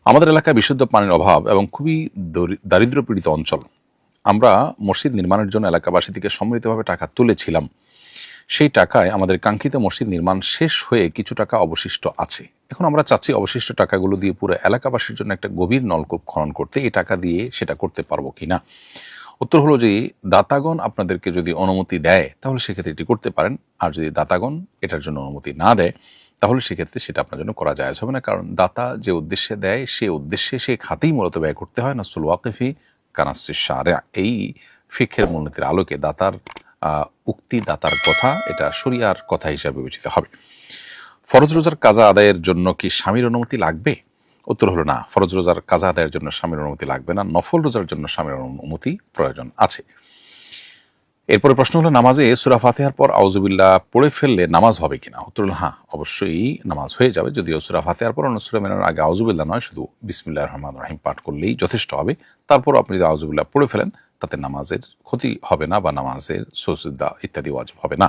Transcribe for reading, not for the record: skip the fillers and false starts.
আমাদের এলাকায় বিশুদ্ধ পানির অভাব এবং খুবই দারিদ্র্যপীড়িত অঞ্চল। আমরা মসজিদ নির্মাণের জন্য এলাকাবাসী থেকে সম্মিলিতভাবে টাকা তুলেছিলাম। সেই টাকায় আমাদের কাঙ্ক্ষিত মসজিদ নির্মাণ শেষ হয়ে কিছু টাকা অবশিষ্ট আছে। এখন আমরা চাচ্ছি অবশিষ্ট টাকাগুলো দিয়ে পুরো এলাকাবাসীর জন্য একটা গভীর নলকূপ খনন করতে। এই টাকা দিয়ে সেটা করতে পারবো কিনা? উত্তর হলো যে দাতাগণ আপনাদেরকে যদি অনুমতি দেয় তাহলে সেক্ষেত্রে এটি করতে পারেন, আর যদি দাতাগণ এটার জন্য অনুমতি না দেয় তাহলে সেক্ষেত্রে সেটা আপনার জন্য করা যায় হবে না। কারণ দাতা যে উদ্দেশ্যে দেয় সে উদ্দেশ্যে সে খাতেই মূলত ব্যয় করতে হয়। নাসুল ওয়াকিফি কানাসিস শারে, এই ফিকহের মূলনীতির আলোকে দাতার উক্তি, দাতার কথা, এটা শরিয়ার কথা হিসাবে বিবেচিত হবে। ফরজ রোজার কাজা আদায়ের জন্য কি স্বামীর অনুমতি লাগবে? উত্তর হলো না, ফরজ রোজার কাজা আদায়ের জন্য স্বামীর অনুমতি লাগবে না। নফল রোজার জন্য স্বামীর অনুমতি প্রয়োজন আছে। এরপরে প্রশ্ন হলো, নামাজে সূরা ফাতিহার পর আউযুবিল্লাহ পড়ে ফেললে নামাজ হবে কিনা? উত্তর হলো হ্যাঁ, অবশ্যই নামাজ হয়ে যাবে। যদিও সূরা ফাতিহার পর অন্য সূরা মেনার আগে আউযুবিল্লাহ নয়, শুধু বিসমিল্লাহির রহমানির রহিম পাঠ করলেই যথেষ্ট হবে। তারপর আপনি যদি আউযুবিল্লাহ পড়ে ফেলেন তাতে নামাজের ক্ষতি হবে না বা নামাজের সুজদা ইত্যাদি ওয়াজিব হবে না।